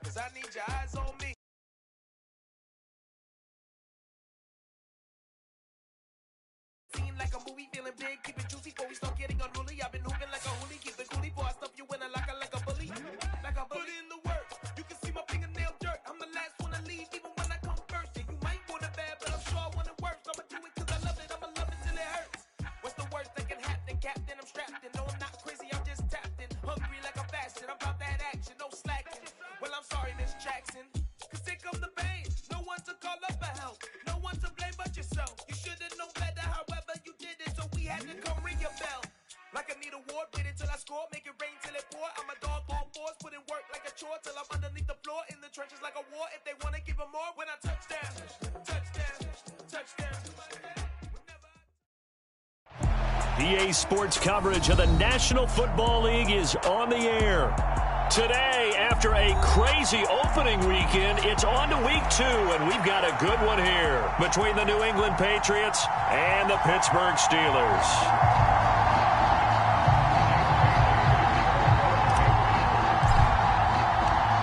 'cause I need your eyes on me. Seem like a movie, feeling big, keep it juicy before we start getting unruly. I've been hooping like a hoolie, keep it coolie before I stuff you in a locker like a bully. Like a bully. Put in the work, you can see my fingernail dirt. I'm the last one to leave, even when I come first. Yeah, you might want it bad, but I'm sure I want it worse. I'ma do it 'cause I love it, I'ma love it till it hurts. What's the worst that can happen, Captain? I'm strapped in, no I'm not crazy, I'm just tapped in. Hungry like I'm fasting, I'm about that action, no slacking. Well, I'm sorry, Miss Jackson, 'cause here come the pain. No one to call up for help, no one to blame but yourself. You should've known better, however you did it, so we had to come ring your bell. Like I need a award, wait until I score, make it rain till it pour. I'm a dog, all fours, put in work like a chore till I'm underneath the floor, in the trenches like a war. If they wanna give them more, when I touchdown, touchdown, touchdown. EA Sports coverage of the National Football League is on the air. Today, after a crazy opening weekend, it's on to week 2, and we've got a good one here between the New England Patriots and the Pittsburgh Steelers.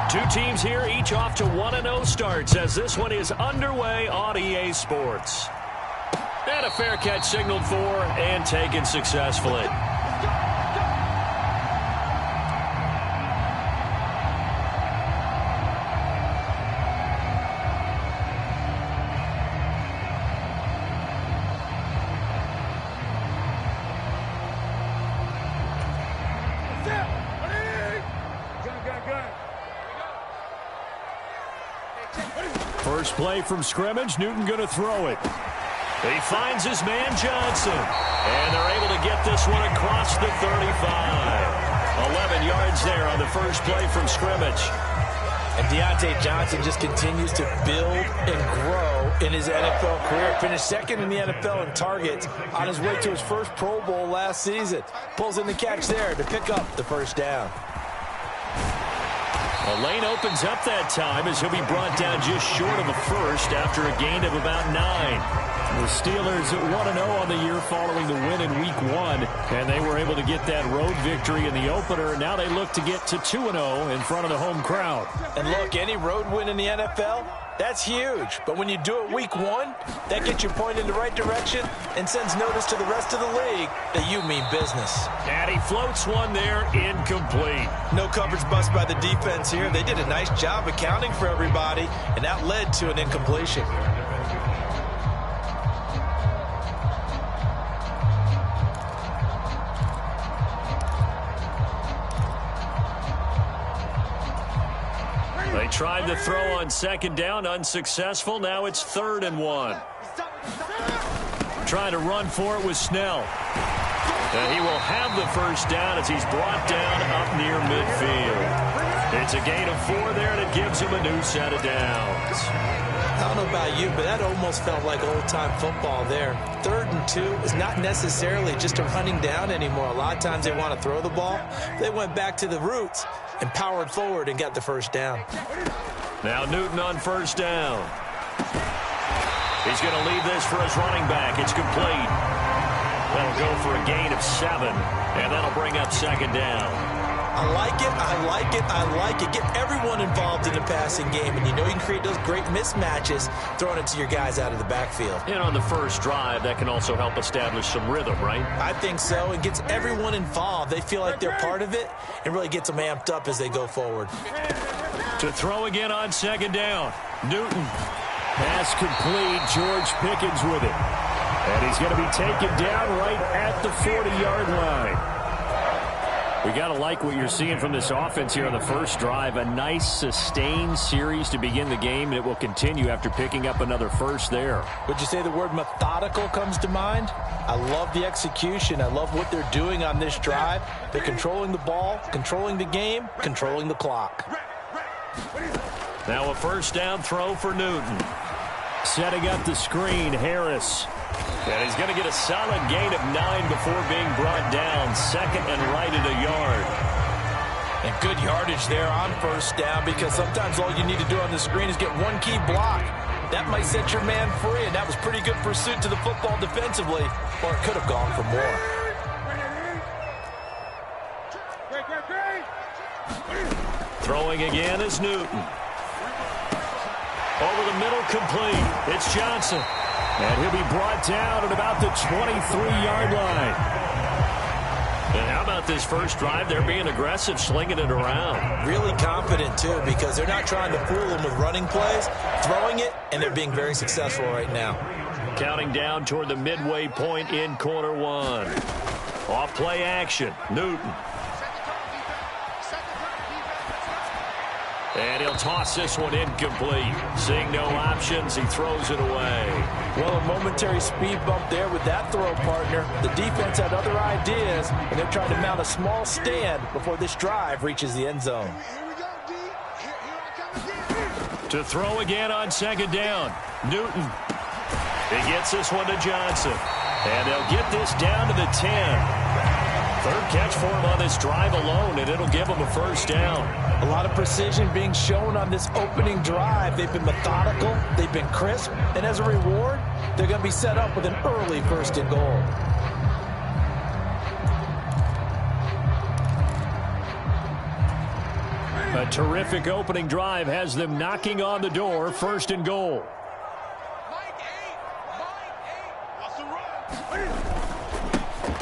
Two teams here, each off to 1-0 starts as this one is underway on EA Sports. And a fair catch signaled for and taken successfully. First play from scrimmage, Newton going to throw it. He finds his man Johnson, and they're able to get this one across the 35. 11 yards there on the first play from scrimmage. And Deontay Johnson just continues to build and grow in his NFL career. Finished second in the NFL in targets on his way to his first Pro Bowl last season. Pulls in the catch there to pick up the first down. A lane opens up that time as he'll be brought down just short of a first after a gain of about 9. The Steelers 1-0 on the year following the win in Week 1, and they were able to get that road victory in the opener. Now they look to get to 2-0 in front of the home crowd. And look, any road win in the NFL, that's huge. But when you do it Week 1, that gets you pointed in the right direction and sends notice to the rest of the league that you mean business. And he floats one there, incomplete. No coverage bust by the defense here. They did a nice job accounting for everybody, and that led to an incompletion. They tried to throw on second down, unsuccessful. Now it's 3rd and 1. Trying to run for it with Snell. And he will have the first down as he's brought down up near midfield. It's a gain of 4 there, and it gives him a new set of downs. I don't know about you, but that almost felt like old-time football there. 3rd and 2 is not necessarily just a running down anymore. A lot of times they want to throw the ball. They went back to the roots and powered forward and got the first down. Now Newton on first down. He's going to leave this for his running back. It's complete. That'll go for a gain of 7, and that'll bring up second down. I like it, I like it, I like it. Get everyone involved in the passing game, and you know you can create those great mismatches throwing it to your guys out of the backfield. And on the first drive, that can also help establish some rhythm, right? I think so. It gets everyone involved. They feel like they're part of it and really gets them amped up as they go forward. To throw again on second down. Newton. Pass complete. George Pickens with it. And he's going to be taken down right at the 40-yard line. We got to like what you're seeing from this offense here on the first drive. A nice, sustained series to begin the game, and it will continue after picking up another first there. Would you say the word methodical comes to mind? I love the execution. I love what they're doing on this drive. They're controlling the ball, controlling the game, controlling the clock. Now a first down throw for Newton. Setting up the screen, Harris. And he's going to get a solid gain of 9 before being brought down. 2nd and right at a yard. And good yardage there on first down, because sometimes all you need to do on the screen is get one key block. That might set your man free, and that was pretty good pursuit to the football defensively, or it could have gone for more. Throwing again is Newton. Over the middle, complete. It's Johnson. And he'll be brought down at about the 23-yard line. And how about this first drive? They're being aggressive, slinging it around. Really confident, too, because they're not trying to fool them with running plays, throwing it, and they're being very successful right now. Counting down toward the midway point in quarter one. Off play action, Newton. And he'll toss this one incomplete. Seeing no options, he throws it away. Well, a momentary speed bump there with that throw, partner. The defense had other ideas, and they're trying to mount a small stand before this drive reaches the end zone. To throw again on second down, Newton. He gets this one to Johnson. And they'll get this down to the 10. Third catch for him on this drive alone, and it'll give him a first down. A lot of precision being shown on this opening drive. They've been methodical, they've been crisp, and as a reward, they're going to be set up with an early first and goal. A terrific opening drive has them knocking on the door, first and goal.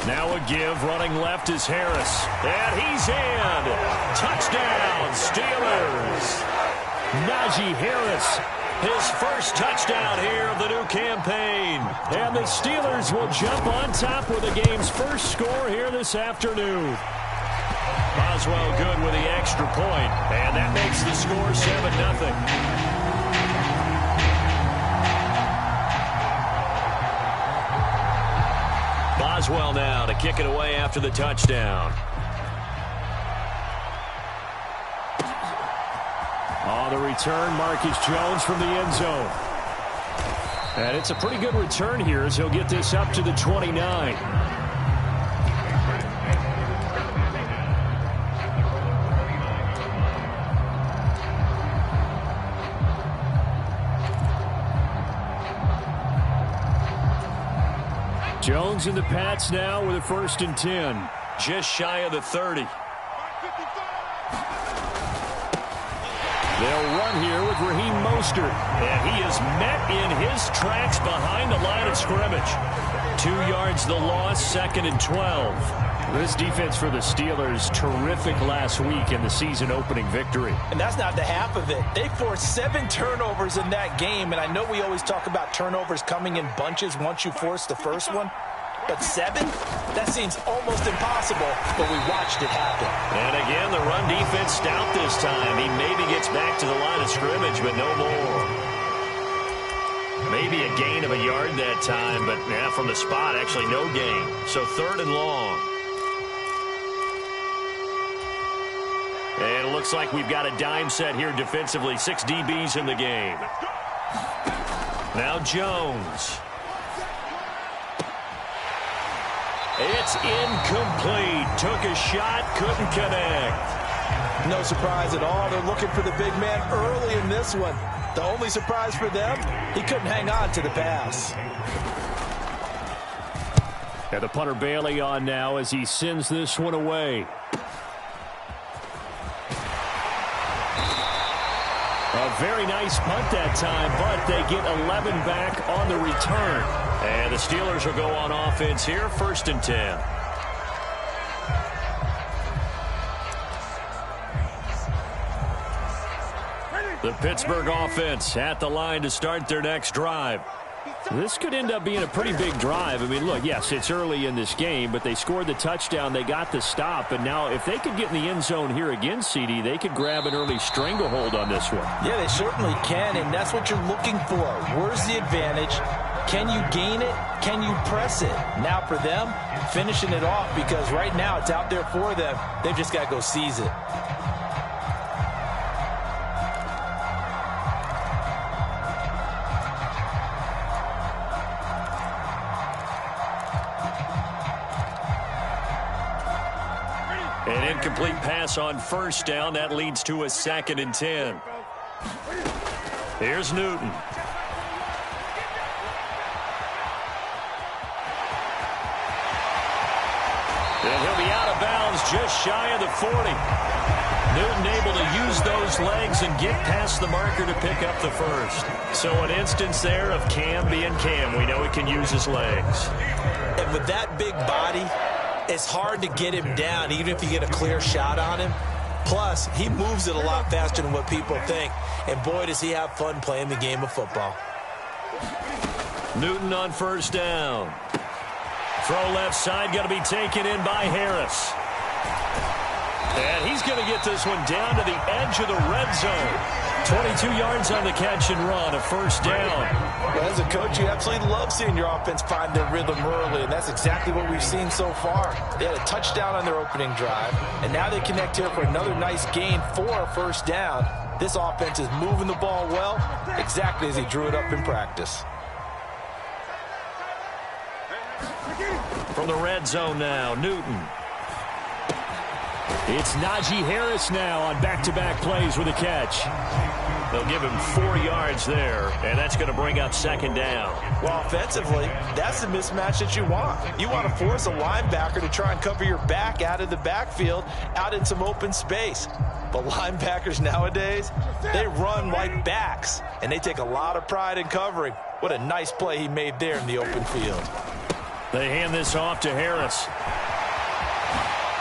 Now a give, running left is Harris. And he's in. Touchdown, Steelers. Najee Harris, his first touchdown here of the new campaign. And the Steelers will jump on top with the game's first score here this afternoon. Boswell good with the extra point, and that makes the score 7-0. Boswell now to kick it away after the touchdown. On the return, Marcus Jones from the end zone. And it's a pretty good return here as he'll get this up to the 29. Jones and the Pats now with a first and 10. Just shy of the 30. They'll run here with Raheem Mostert. And he is met in his tracks behind the line of scrimmage. 2 yards the loss, second and 12. This defense for the Steelers, terrific last week in the season opening victory. And that's not the half of it. They forced 7 turnovers in that game, and I know we always talk about turnovers coming in bunches once you force the first one. But 7? That seems almost impossible, but we watched it happen. And again, the run defense stout this time. He maybe gets back to the line of scrimmage, but no more. Maybe a gain of a yard that time, but yeah, from the spot, actually no gain. So third and long. And it looks like we've got a dime set here defensively. 6 DBs in the game. Now Jones. It's incomplete. Took a shot, couldn't connect. No surprise at all. They're looking for the big man early in this one. The only surprise for them, he couldn't hang on to the pass. And the punter Bailey on now as he sends this one away. A very nice punt that time, but they get 11 back on the return. And the Steelers will go on offense here, first and 10. The Pittsburgh offense at the line to start their next drive. This could end up being a pretty big drive. I mean, look, yes, it's early in this game, but they scored the touchdown. They got the stop. And now if they could get in the end zone here again, CD, they could grab an early stranglehold on this one. Yeah, they certainly can, and that's what you're looking for. Where's the advantage? Can you gain it? Can you press it? Now for them, finishing it off, because right now it's out there for them. They've just got to go seize it. An incomplete pass on first down. That leads to a second and 10. Here's Newton. And he'll be out of bounds just shy of the 40. Newton able to use those legs and get past the marker to pick up the first. So an instance there of Cam being Cam. We know he can use his legs. And with that big body, it's hard to get him down, even if you get a clear shot on him. Plus, he moves it a lot faster than what people think. And boy, does he have fun playing the game of football. Newton on first down. Throw left side, going to be taken in by Harris. And he's going to get this one down to the edge of the red zone. 22 yards on the catch and run, a first down. Well, as a coach, you absolutely love seeing your offense find their rhythm early, and that's exactly what we've seen so far. They had a touchdown on their opening drive, and now they connect here for another nice gain for a first down. This offense is moving the ball well, exactly as he drew it up in practice. From the red zone now, Newton. It's Najee Harris now on back-to-back plays with a catch. They'll give him 4 yards there, and that's going to bring up second down. Well, offensively, that's the mismatch that you want. You want to force a linebacker to try and cover your back out of the backfield, out in some open space. But linebackers nowadays, they run like backs, and they take a lot of pride in covering. What a nice play he made there in the open field. They hand this off to Harris.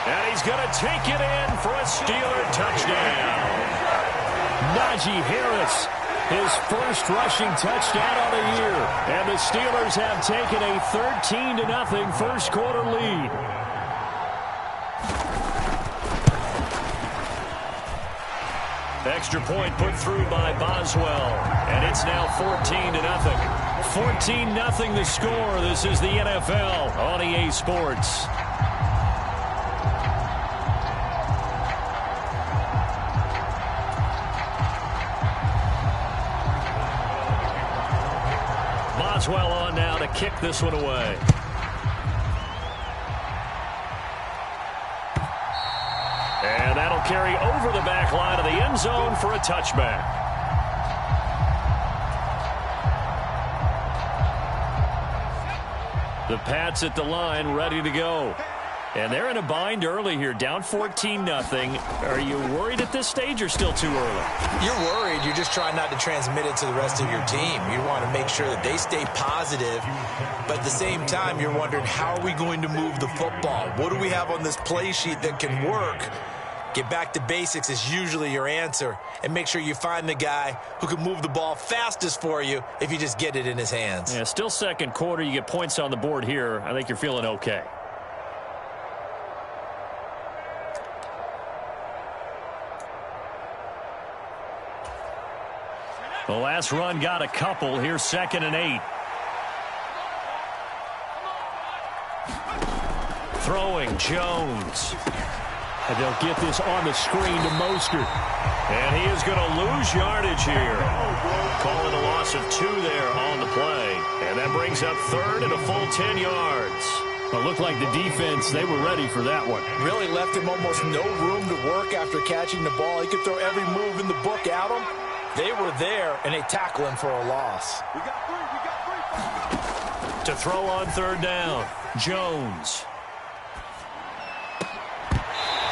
And he's going to take it in for a Steeler touchdown. Najee Harris, his first rushing touchdown of the year. And the Steelers have taken a 13-0 first quarter lead. Extra point put through by Boswell. And it's now 14-0. 14-0 the score. This is the NFL on EA Sports. Boswell on now to kick this one away. And that'll carry over the back line of the end zone for a touchback. The Pats at the line ready to go. And they're in a bind early here, down 14-0. Are you worried at this stage or still too early? You're worried. You're just trying not to transmit it to the rest of your team. You want to make sure that they stay positive. But at the same time, you're wondering, how are we going to move the football? What do we have on this play sheet that can work? Get back to basics is usually your answer. And make sure you find the guy who can move the ball fastest for you if you just get it in his hands. Yeah, still second quarter. You get points on the board here. I think you're feeling okay. The last run got a couple. Here's 2nd and 8. Throwing, Jones. And they'll get this on the screen to Mostert. And he is going to lose yardage here. Calling a loss of 2 there on the play. And that brings up 3rd and a full 10 yards. It looked like the defense, they were ready for that one. Really left him almost no room to work after catching the ball. He could throw every move in the book at him. They were there, and they tackle him for a loss. To throw on 3rd down, Jones.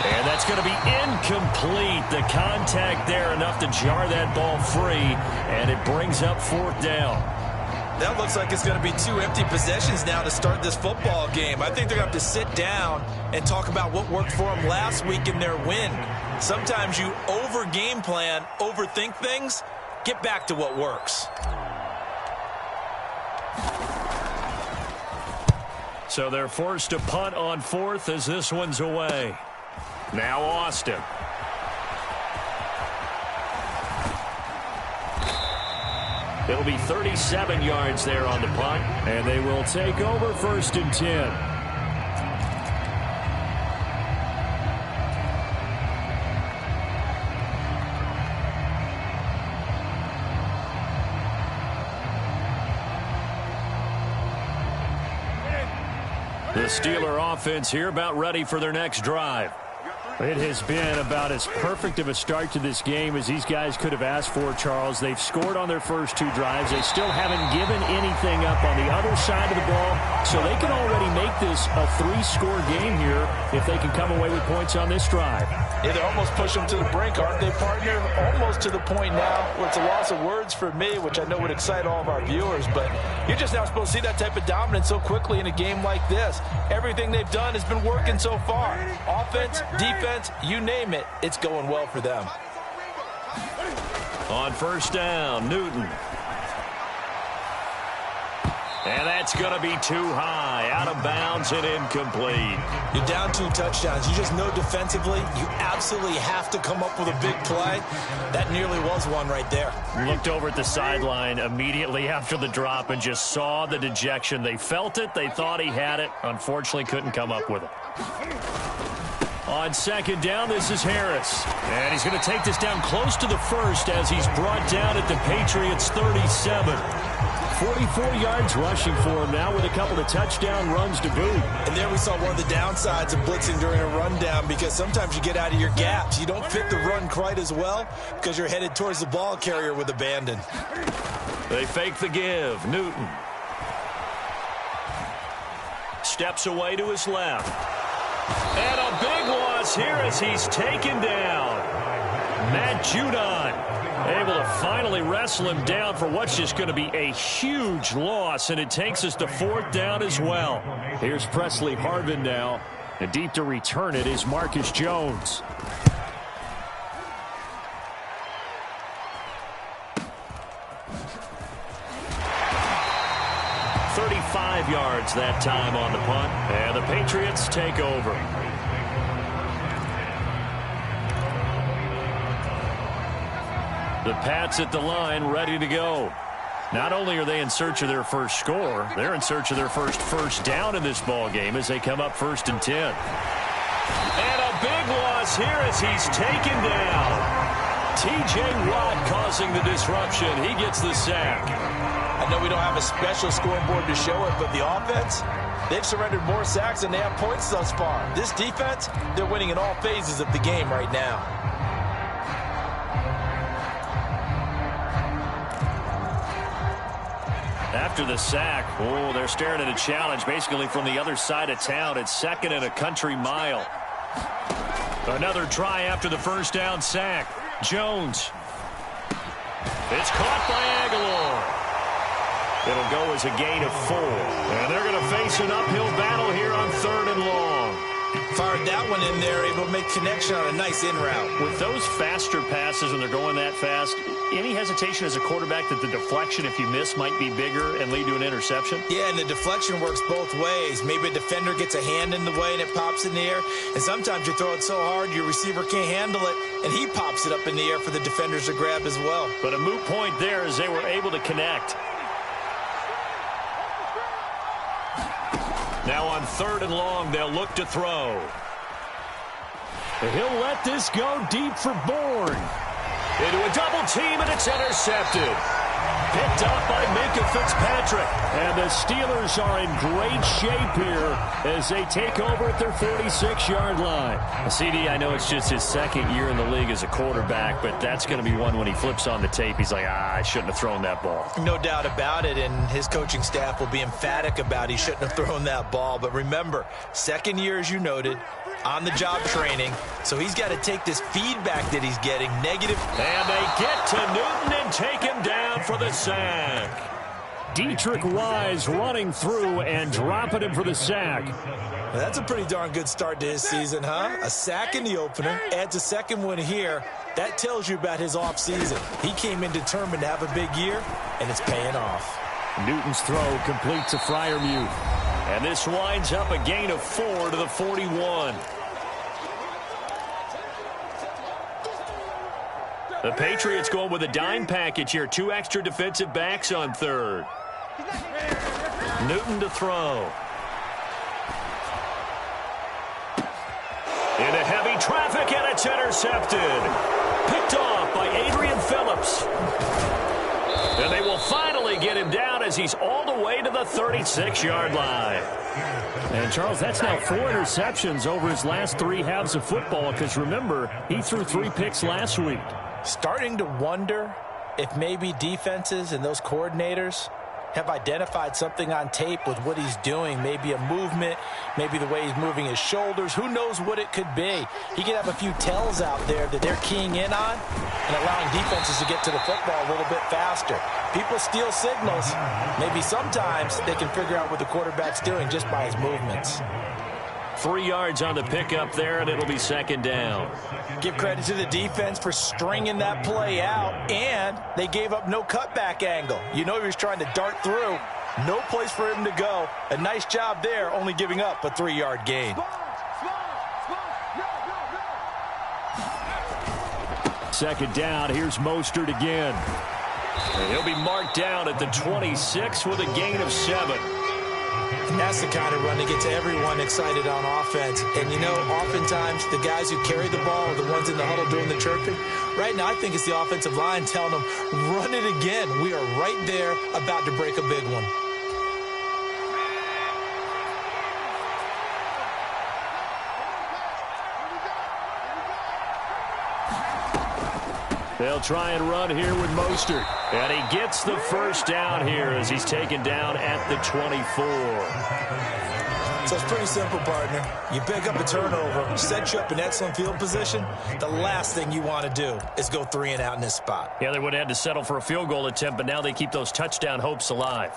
And that's going to be incomplete. The contact there enough to jar that ball free, and it brings up 4th down. That looks like it's going to be 2 empty possessions now to start this football game. I think they're going to have to sit down and talk about what worked for them last week in their win. Sometimes you over-game plan, overthink things. Get back to what works. So they're forced to punt on 4th as this one's away. Now Austin. It'll be 37 yards there on the punt, and they will take over 1st and 10. The Steeler offense here about ready for their next drive. It has been about as perfect of a start to this game as these guys could have asked for, Charles. They've scored on their first 2 drives. They still haven't given anything up on the other side of the ball, so they can already make this a 3-score game here if they can come away with points on this drive. Yeah, they're almost pushing them to the brink, aren't they, partner? Almost to the point now where it's a loss of words for me, which I know would excite all of our viewers, but you're just not supposed to see that type of dominance so quickly in a game like this. Everything they've done has been working so far. Offense, defense, you name it, it's going well for them. On first down, Newton. And that's going to be too high, out of bounds and incomplete. You're down 2 touchdowns. You just know defensively you absolutely have to come up with a big play. That nearly was one right there. Looked over at the sideline immediately after the drop and just saw the dejection. They felt it. They thought he had it. Unfortunately, couldn't come up with it. On second down, this is Harris. And he's going to take this down close to the first as he's brought down at the Patriots' 37. 44 yards rushing for him now with a couple of touchdown runs to boot. And there we saw one of the downsides of blitzing during a rundown, because sometimes you get out of your gaps. You don't fit the run quite as well because you're headed towards the ball carrier with abandon. They fake the give. Newton steps away to his left. And a big loss here as he's taken down. Matt Judon able to finally wrestle him down for what's just going to be a huge loss, and it takes us to fourth down as well. Here's Presley Harvin now, and deep to return it is Marcus Jones. "35 yards that time on the punt, and the Patriots take over. The Pats at the line, ready to go. Not only are they in search of their first score, they're in search of their first down in this ball game as they come up 1st and 10. And a big loss here as he's taken down. T.J. Watt causing the disruption. He gets the sack. I know we don't have a special scoreboard to show it, but the offense, they've surrendered more sacks than they have points thus far. This defense, they're winning in all phases of the game right now. After the sack, they're staring at a challenge basically from the other side of town. It's 2nd and a country mile. Another try after the first down sack. Jones. It's caught by Aguilar. It'll go as a gain of 4. And they're going to face an uphill battle here on 3rd and long. Fired that one in there, able to make connection on a nice in route. With those faster passes and they're going that fast, any hesitation as a quarterback that the deflection, if you miss, might be bigger and lead to an interception? Yeah, and the deflection works both ways. Maybe a defender gets a hand in the way and it pops in the air. And sometimes you throw it so hard your receiver can't handle it, and he pops it up in the air for the defenders to grab as well. But a moot point there as they were able to connect. Now on 3rd and long, they'll look to throw. He'll let this go deep for Bourne. Into a double team, and it's intercepted. Picked up by Minka Fitzpatrick. And the Steelers are in great shape here as they take over at their 46-yard line. CD, I know it's just his 2nd year in the league as a quarterback, but that's going to be one when he flips on the tape. He's like, I shouldn't have thrown that ball. No doubt about it, and his coaching staff will be emphatic about he shouldn't have thrown that ball. But remember, 2nd year, as you noted, on-the-job training, so he's got to take this feedback that he's getting, negative. And they get to Newton and take him down for the sack. Dietrich Wise running through and dropping him for the sack. Well, that's a pretty darn good start to his season, huh? A sack in the opener, adds a 2nd one here. That tells you about his offseason. He came in determined to have a big year, and it's paying off. Newton's throw complete to Freiermuth. And this winds up a gain of 4 to the 41. The Patriots going with a dime package here. 2 extra defensive backs on 3rd. Newton to throw. Into heavy traffic, and it's intercepted. Picked off by Adrian Phillips. And they will finally get him down as he's all the way to the 36-yard line. And, Charles, that's now 4 interceptions over his last 3 halves of football because, remember, he threw 3 picks last week. Starting to wonder if maybe defenses and those coordinators have identified something on tape with what he's doing. Maybe a movement, maybe the way he's moving his shoulders. Who knows what it could be? He could have a few tells out there that they're keying in on and allowing defenses to get to the football a little bit faster. People steal signals. Maybe sometimes they can figure out what the quarterback's doing just by his movements. 3 yards on the pickup there, and it'll be second down. Give credit to the defense for stringing that play out, and they gave up no cutback angle. You know he was trying to dart through. No place for him to go. A nice job there, only giving up a 3-yard gain. Second down, here's Mostert again. And he'll be marked down at the 26 with a gain of 7. And that's the kind of run that gets everyone excited on offense. And, you know, oftentimes the guys who carry the ball are the ones in the huddle doing the chirping. Right now, I think it's the offensive line telling them, run it again. We are right there about to break a big one. They'll try and run here with Mostert. And he gets the first down here as he's taken down at the 24. So it's pretty simple, partner. You pick up a turnover, set you up in excellent field position. The last thing you want to do is go 3 and out in this spot. Yeah, they would have had to settle for a field goal attempt, but now they keep those touchdown hopes alive.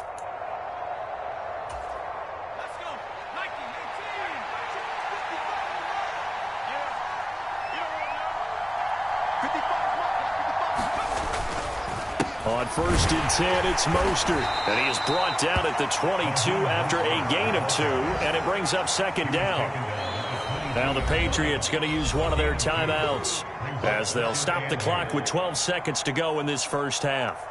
On 1st and 10, it's Mostert. And he is brought down at the 22 after a gain of 2, and it brings up second down. Now the Patriots going to use one of their timeouts as they'll stop the clock with 12 seconds to go in this first half.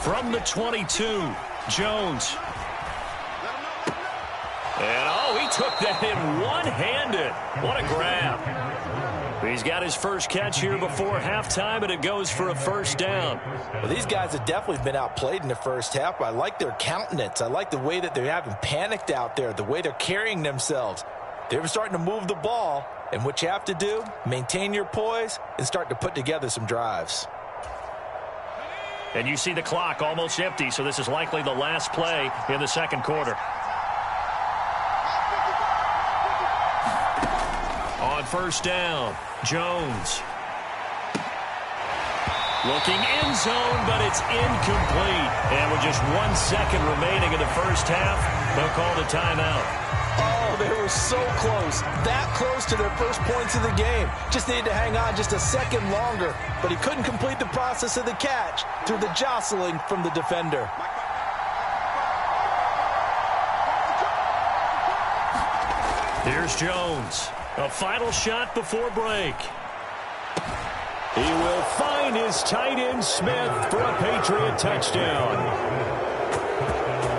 From the 22, Jones. And, oh, he took that in one-handed. What a grab. He's got his first catch here before halftime, and it goes for a first down. Well, these guys have definitely been outplayed in the first half. I like their countenance. I like the way that they haven't panicked out there, the way they're carrying themselves. They're starting to move the ball, and what you have to do, maintain your poise and start to put together some drives. And you see the clock almost empty, so this is likely the last play in the second quarter. On first down, Jones. Looking end zone, but it's incomplete. And with just 1 second remaining in the first half, they'll call the timeout. Oh, they were so close. That close to their first points of the game. Just needed to hang on just a second longer. But he couldn't complete the process of the catch through the jostling from the defender. Here's Jones. A final shot before break. He will find his tight end Smith for a Patriot touchdown.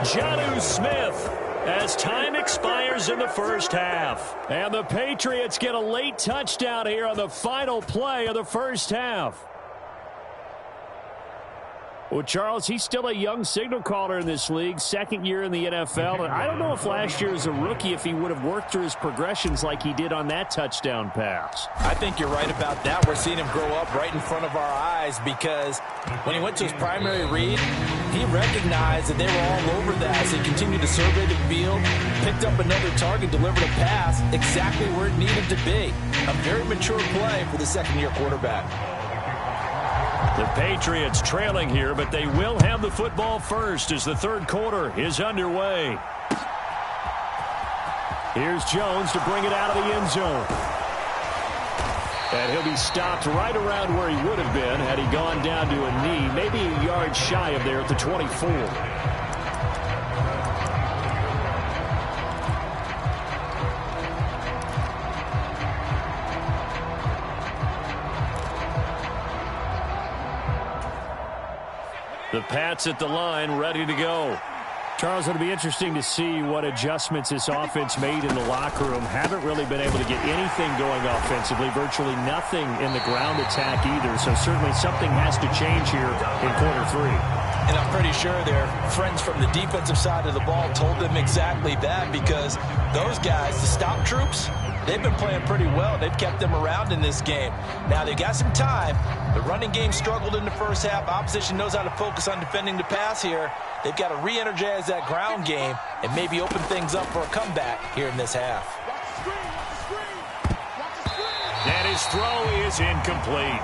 Jonnu Smith as time expires in the first half. And the Patriots get a late touchdown here on the final play of the first half. Well, Charles, he's still a young signal caller in this league, second year in the NFL. And I don't know if last year as a rookie, if he would have worked through his progressions like he did on that touchdown pass. I think you're right about that. We're seeing him grow up right in front of our eyes because when he went to his primary read, he recognized that they were all over that as he continued to survey the field, picked up another target, delivered a pass exactly where it needed to be. A very mature play for the second-year quarterback. The Patriots trailing here, but they will have the football first as the third quarter is underway. Here's Jones to bring it out of the end zone. And he'll be stopped right around where he would have been had he gone down to a knee, maybe a yard shy of there at the 24. The Pats at the line, ready to go. Charles, it'll be interesting to see what adjustments this offense made in the locker room. Haven't really been able to get anything going offensively, virtually nothing in the ground attack either. So certainly something has to change here in quarter 3. And I'm pretty sure their friends from the defensive side of the ball told them exactly that, because those guys, the stop troops, they've been playing pretty well. They've kept them around in this game. Now, they got some time. The running game struggled in the first half. Opposition knows how to focus on defending the pass here. They've got to re-energize that ground game and maybe open things up for a comeback here in this half. And his throw is incomplete.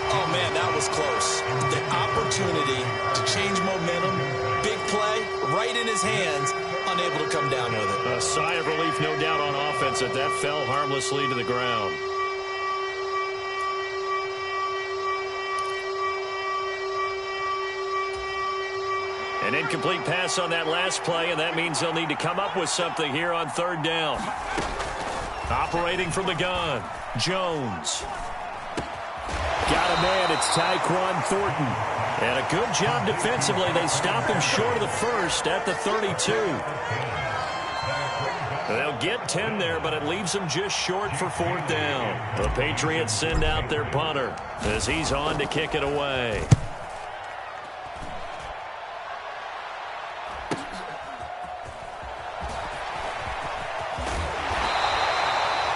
Oh, man, that was close. The opportunity to change momentum, big play, right in his hands, unable to come down with it. A sigh of relief, no doubt, on offense that fell harmlessly to the ground. An incomplete pass on that last play, and that means they'll need to come up with something here on 3rd down. Operating from the gun, Jones. Got a man, it's Tyquan Thornton. And a good job defensively. They stop him short of the first at the 32. They'll get 10 there, but it leaves them just short for 4th down. The Patriots send out their punter as he's on to kick it away.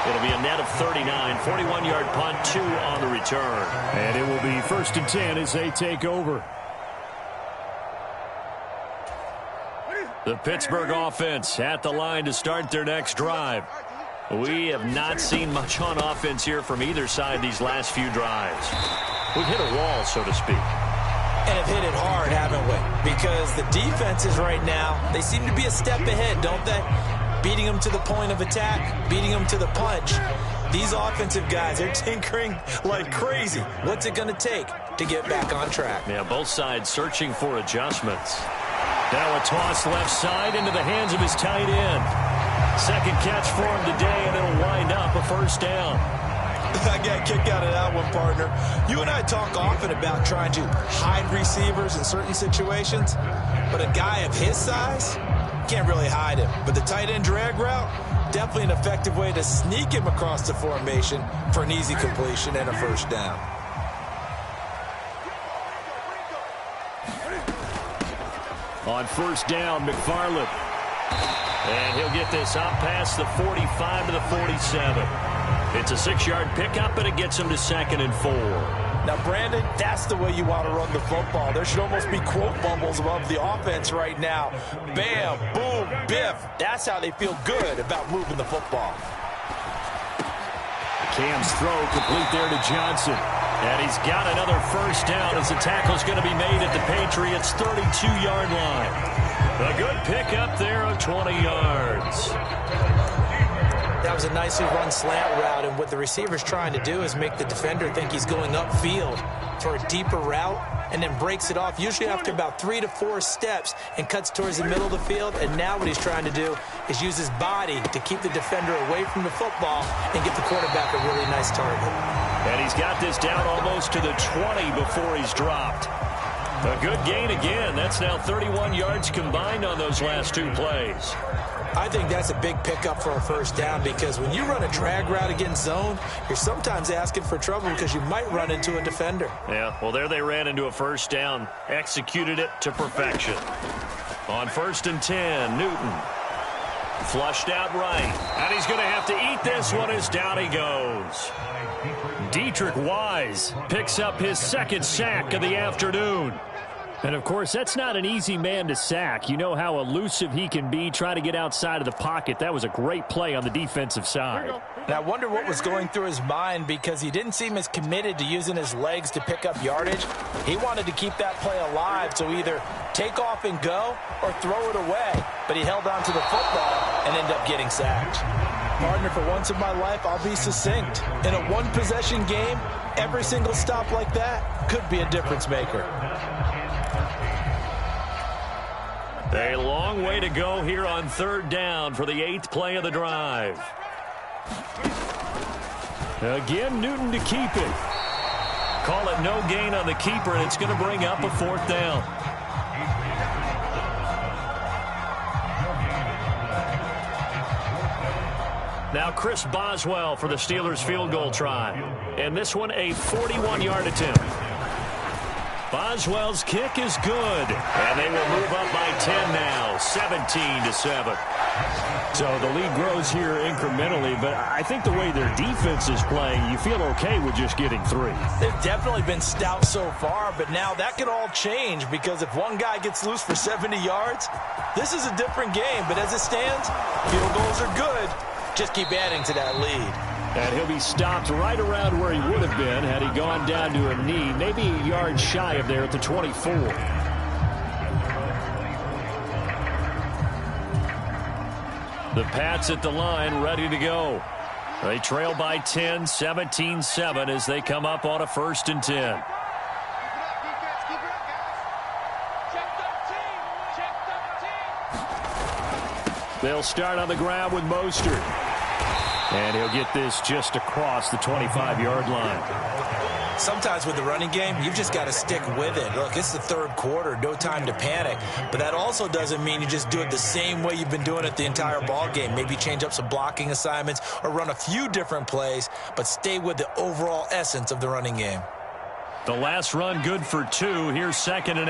It'll be a net of 39, 41-yard punt, 2 on the return. And it will be 1st and 10 as they take over. The Pittsburgh offense at the line to start their next drive. We have not seen much on offense here from either side these last few drives. We've hit a wall, so to speak. And have hit it hard, haven't we? Because the defenses right now, they seem to be a step ahead, don't they? Beating them to the point of attack, beating them to the punch. These offensive guys are tinkering like crazy. What's it going to take to get back on track? Yeah, both sides searching for adjustments. Now a toss left side into the hands of his tight end. Second catch for him today, and it'll wind up a 1st down. I got a kick out of that one, partner. You and I talk often about trying to hide receivers in certain situations, but a guy of his size can't really hide him. But the tight end drag route, definitely an effective way to sneak him across the formation for an easy completion and a 1st down. On 1st down, McFarland. And he'll get this up past the 45 to the 47. It's a 6-yard pickup, and it gets him to 2nd and 4. Now, Brandon, that's the way you want to run the football. There should almost be quote bubbles above the offense right now. Bam, boom, biff. That's how they feel good about moving the football. Cam's throw complete there to Johnson. And he's got another 1st down as the tackle's going to be made at the Patriots' 32-yard line. A good pickup there of 20 yards. That was a nicely run slant route, and what the receiver's trying to do is make the defender think he's going upfield for a deeper route, and then breaks it off, usually after about 3 to 4 steps, and cuts towards the middle of the field. And now what he's trying to do is use his body to keep the defender away from the football and get the quarterback a really nice target. And he's got this down almost to the 20 before he's dropped. A good gain again. That's now 31 yards combined on those last 2 plays. I think that's a big pickup for a 1st down, because when you run a drag route against zone, you're sometimes asking for trouble because you might run into a defender. Yeah, well, there they ran into a 1st down. Executed it to perfection. On 1st and 10, Newton. Flushed out right. And he's going to have to eat this one as down he goes. Dietrich Wise picks up his 2nd sack of the afternoon. And, of course, that's not an easy man to sack. You know how elusive he can be, try to get outside of the pocket. That was a great play on the defensive side. And I wonder what was going through his mind, because he didn't seem as committed to using his legs to pick up yardage. He wanted to keep that play alive, so either take off and go or throw it away. But he held on to the football and ended up getting sacked. Partner, for once in my life, I'll be succinct. In a one-possession game, every single stop like that could be a difference maker. A long way to go here on 3rd down for the 8th play of the drive. Again, Newton to keep it. Call it no gain on the keeper, and it's going to bring up a 4th down. Now Chris Boswell for the Steelers field goal try. And this one a 41-yard attempt. Boswell's kick is good. And they will move up by 10 now, 17-7. So the lead grows here incrementally, but I think the way their defense is playing, you feel okay with just getting 3. They've definitely been stout so far, but now that could all change because if one guy gets loose for 70 yards, this is a different game. But as it stands, field goals are good. Just keep adding to that lead. And he'll be stopped right around where he would have been had he gone down to a knee, maybe a yard shy of there at the 24. The Pats at the line ready to go. They trail by 10, 17-7 as they come up on a 1st and 10. They'll start on the ground with Mostert. And he'll get this just across the 25-yard line. Sometimes with the running game, you've just got to stick with it. Look, it's the 3rd quarter, no time to panic. But that also doesn't mean you just do it the same way you've been doing it the entire ball game. Maybe change up some blocking assignments or run a few different plays, but stay with the overall essence of the running game. The last run good for 2. Here's 2nd and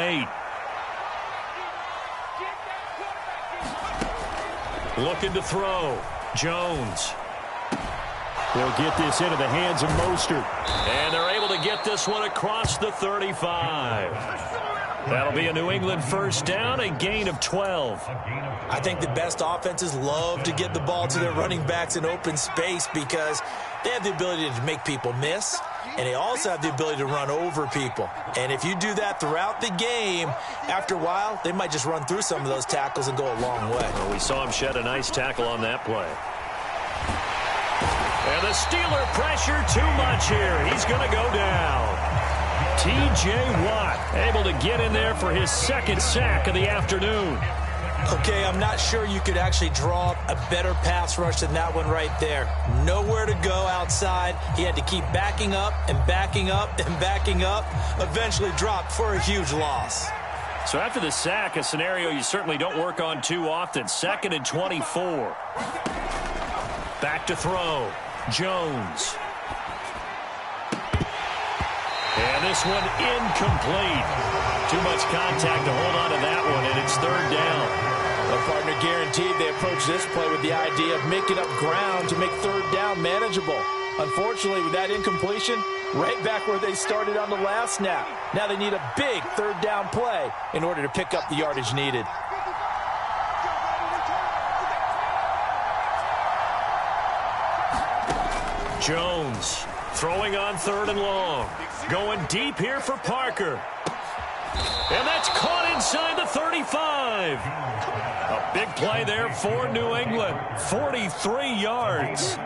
8. Looking to throw. Jones. They'll get this into the hands of Mostert. And they're able to get this one across the 35. That'll be a New England 1st down, a gain of 12. I think the best offenses love to get the ball to their running backs in open space because they have the ability to make people miss, and they also have the ability to run over people. And if you do that throughout the game, after a while, they might just run through some of those tackles and go a long way. Well, we saw him shed a nice tackle on that play. And the Steeler pressure too much here. He's going to go down. T.J. Watt able to get in there for his 2nd sack of the afternoon. Okay, I'm not sure you could actually draw up a better pass rush than that one right there. Nowhere to go outside. He had to keep backing up and backing up and backing up. Eventually dropped for a huge loss. So after the sack, a scenario you certainly don't work on too often. 2nd and 24. Back to throw. Jones. And this one incomplete. Too much contact to hold on to that one, and it's 3rd down. Their partner guaranteed they approach this play with the idea of making up ground to make 3rd down manageable. Unfortunately, with that incompletion, right back where they started on the last snap. Now they need a big 3rd down play in order to pick up the yardage needed. Jones throwing on 3rd and long. Going deep here for Parker. And that's caught inside the 35. A big play there for New England. 43 yards.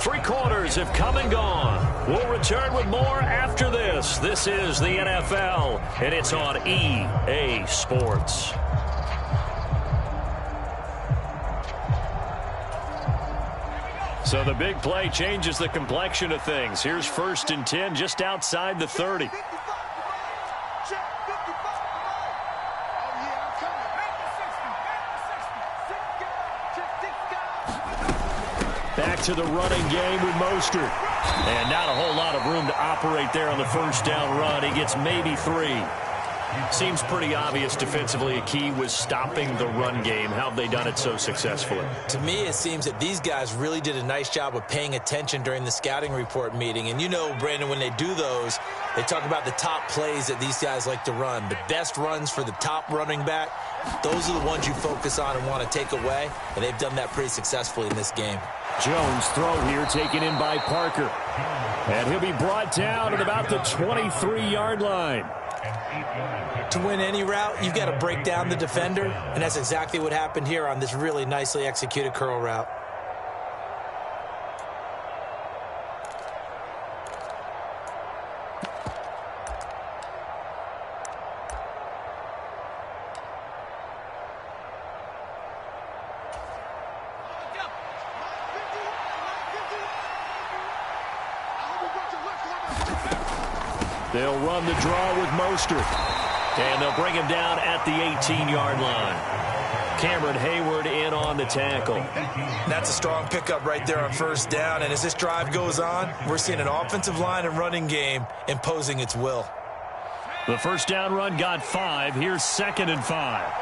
Three quarters have come and gone. We'll return with more after this. This is the NFL, and it's on EA Sports. So the big play changes the complexion of things. Here's 1st and 10 just outside the 30. Back to the running game with Mostert. And not a whole lot of room to operate there on the 1st down run. He gets maybe 3. Seems pretty obvious defensively a key was stopping the run game. How have they done it so successfully? To me, it seems that these guys really did a nice job of paying attention during the scouting report meeting. And you know, Brandon, when they do those, they talk about the top plays that these guys like to run. The best runs for the top running back, those are the ones you focus on and want to take away. And they've done that pretty successfully in this game. Jones throw here taken in by Parker. And he'll be brought down at about the 23-yard line. To win any route, you've got to break down the defender, and that's exactly what happened here on this really nicely executed curl route. They'll run the draw with Mostert. And they'll bring him down at the 18-yard line. Cameron Hayward in on the tackle. That's a strong pickup right there on first down, and as this drive goes on, we're seeing an offensive line and running game imposing its will. The first down run got 5. Here's 2nd and 5.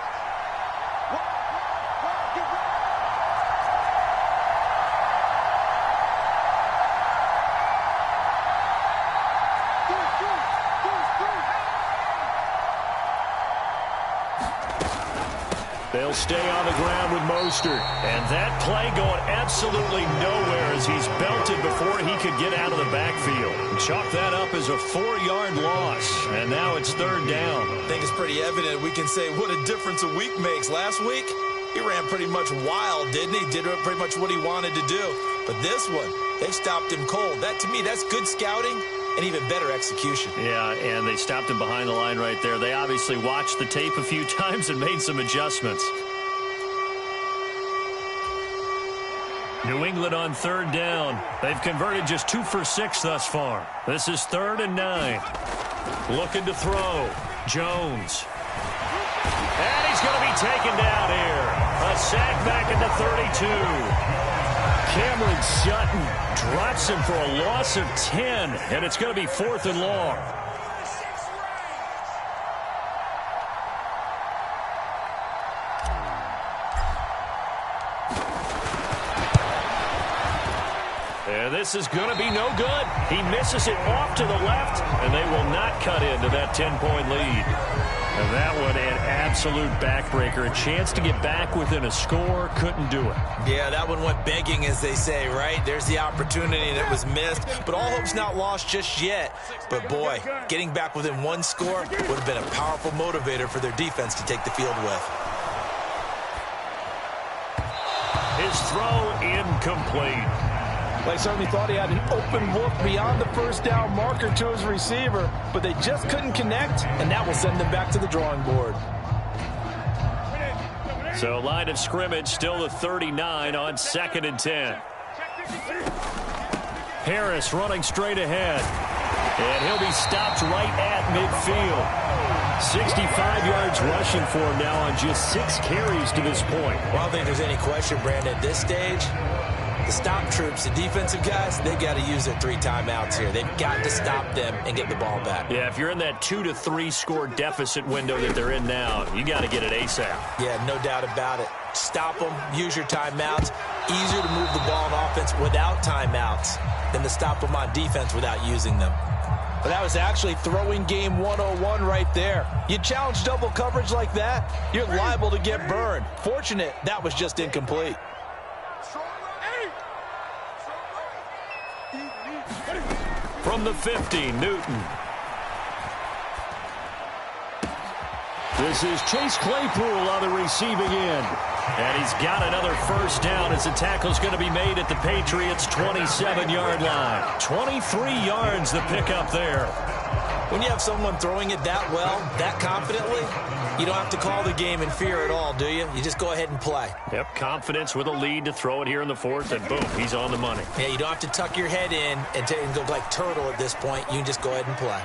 They'll stay on the ground with Mostert. And that play going absolutely nowhere as he's belted before he could get out of the backfield. Chalk that up as a 4-yard loss. And now it's 3rd down. I think it's pretty evident we can say what a difference a week makes. Last week, he ran pretty much wild, didn't he? Did pretty much what he wanted to do. But this one, they stopped him cold. That, to me, that's good scouting and even better execution. Yeah, and they stopped him behind the line right there. They obviously watched the tape a few times and made some adjustments. New England on 3rd down. They've converted just 2 for 6 thus far. This is 3rd and 9. Looking to throw. Jones. And he's going to be taken down here. A sack back at the 32. Cameron Sutton drops him for a loss of 10, and it's going to be 4th and long. And this is going to be no good. He misses it off to the left, and they will not cut into that 10-point lead. And that one an absolute backbreaker. A chance to get back within a score, couldn't do it. Yeah, that one went begging, as they say, right? There's the opportunity, and it was missed. But all hope's not lost just yet. But, boy, getting back within 1 score would have been a powerful motivator for their defense to take the field with. His throw incomplete. They certainly thought he had an open look beyond the first down marker to his receiver, but they just couldn't connect, and that will send them back to the drawing board. So line of scrimmage still the 39 on 2nd and 10. Harris running straight ahead, and he'll be stopped right at midfield. 65 yards rushing for him now on just 6 carries to this point. Well, I don't think there's any question, Brandon, at this stage. The stop troops, the defensive guys, they got to use their 3 timeouts here. They've got to stop them and get the ball back. Yeah, if you're in that 2 to 3 score deficit window that they're in now, you got to get it ASAP. Yeah, no doubt about it. Stop them, use your timeouts. Easier to move the ball on offense without timeouts than to stop them on defense without using them. But that was actually throwing game 101 right there. You challenge double coverage like that, you're liable to get burned. Fortunate, that was just incomplete. From the 50, Newton. This is Chase Claypool on the receiving end. And he's got another first down as the tackle's going to be made at the Patriots' 27-yard line. 23 yards the pickup there. When you have someone throwing it that well, that confidently, you don't have to call the game in fear at all, do you? You just go ahead and play. Yep, confidence with a lead to throw it here in the 4th, and boom, he's on the money. Yeah, you don't have to tuck your head in and go like turtle at this point. You can just go ahead and play.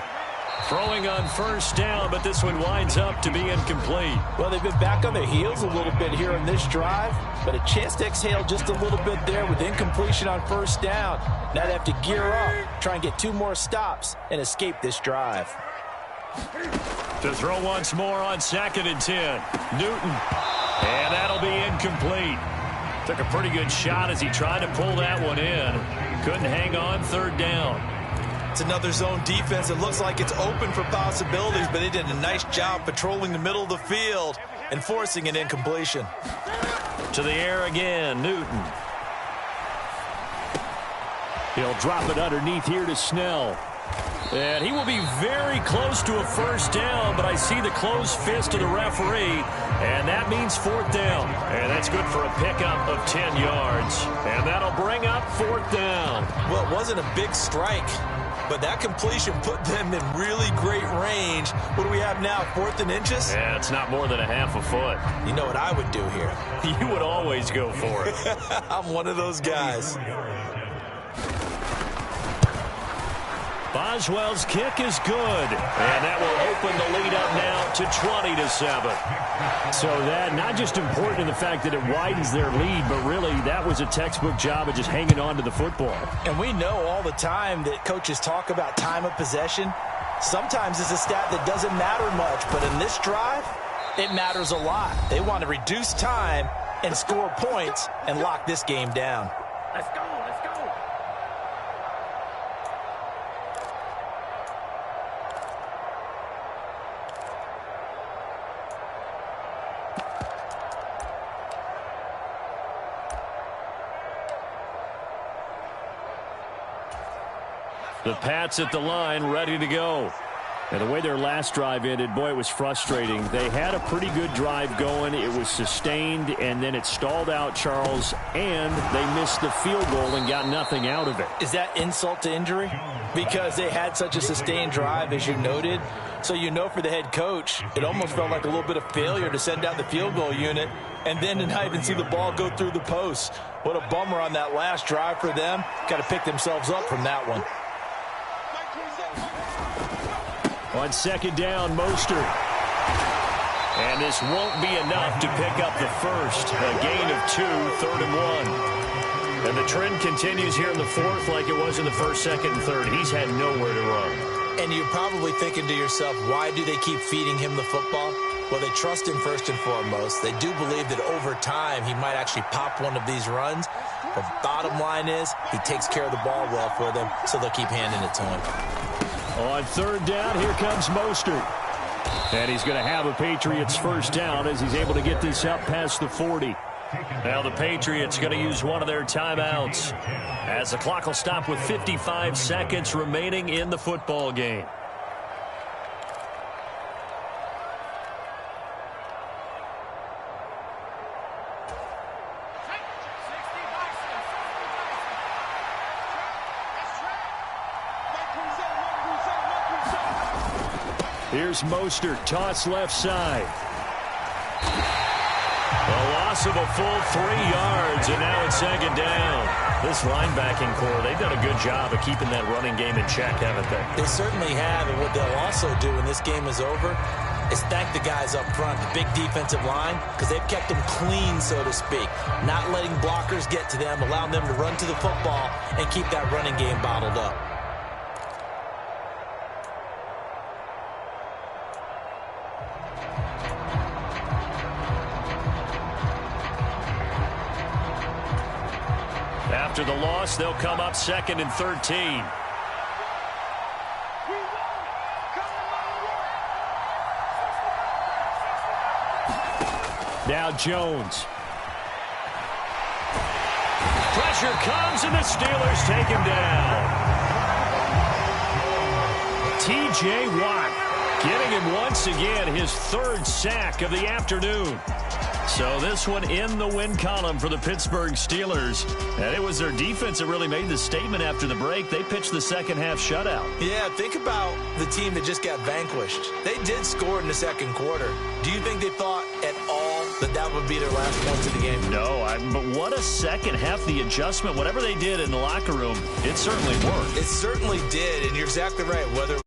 Throwing on first down, but this one winds up to be incomplete. Well, they've been back on their heels a little bit here in this drive, but a chance to exhale just a little bit there with incompletion on first down. Now they have to gear up, try and get 2 more stops, and escape this drive. To throw once more on 2nd and 10. Newton. And that'll be incomplete. Took a pretty good shot as he tried to pull that one in. Couldn't hang on 3rd down. It's another zone defense. It looks like it's open for possibilities, but they did a nice job patrolling the middle of the field and forcing an incompletion. To the air again, Newton. He'll drop it underneath here to Snell. And he will be very close to a first down, but I see the closed fist of the referee, and that means 4th down. And that's good for a pickup of 10 yards. And that'll bring up 4th down. Well, it wasn't a big strike, but that completion put them in really great range. What do we have now, 4th and inches? Yeah, it's not more than a half a foot. You know what I would do here? You would always go for it. I'm one of those guys. Boswell's kick is good, and that will open the lead up now to 20-7. So that not just important in the fact that it widens their lead, but really that was a textbook job of just hanging on to the football. And we know all the time that coaches talk about time of possession. Sometimes it's a stat that doesn't matter much, but in this drive, it matters a lot. They want to reduce time and score points and lock this game down. Let's go, let's go. The Pats at the line, ready to go. And the way their last drive ended, boy, it was frustrating. They had a pretty good drive going. It was sustained, and then it stalled out, Charles, and they missed the field goal and got nothing out of it. Is that insult to injury? Because they had such a sustained drive, as you noted. So you know for the head coach, it almost felt like a little bit of failure to send out the field goal unit and then to not even see the ball go through the post. What a bummer on that last drive for them. Got to pick themselves up from that one. On second down, Mostert. And this won't be enough to pick up the first. A gain of 2, 3rd and 1. And the trend continues here in the fourth like it was in the first, second, and third. He's had nowhere to run. And you're probably thinking to yourself, why do they keep feeding him the football? Well, they trust him first and foremost. They do believe that over time he might actually pop one of these runs. The bottom line is he takes care of the ball well for them, so they'll keep handing it to him. On third down, here comes Mostert. And he's going to have a Patriots first down as he's able to get this up past the 40. Now the Patriots going to use one of their timeouts as the clock will stop with 55 seconds remaining in the football game. Here's Mostert, toss left side. A loss of a full 3 yards, and now it's second down. This linebacking core, they've done a good job of keeping that running game in check, haven't they? They certainly have, and what they'll also do when this game is over is thank the guys up front, the big defensive line, because they've kept them clean, so to speak. Not letting blockers get to them, allowing them to run to the football and keep that running game bottled up. After the loss, they'll come up 2nd and 13. Now Jones. Pressure comes, and the Steelers take him down. T.J. Watt getting him once again his 3rd sack of the afternoon. So this one in the win column for the Pittsburgh Steelers. And it was their defense that really made the statement after the break. They pitched the second half shutout. Yeah, think about the team that just got vanquished. They did score in the second quarter. Do you think they thought at all that that would be their last points of the game? No, but what a second half. The adjustment, whatever they did in the locker room, it certainly worked. It certainly did, and you're exactly right. Whether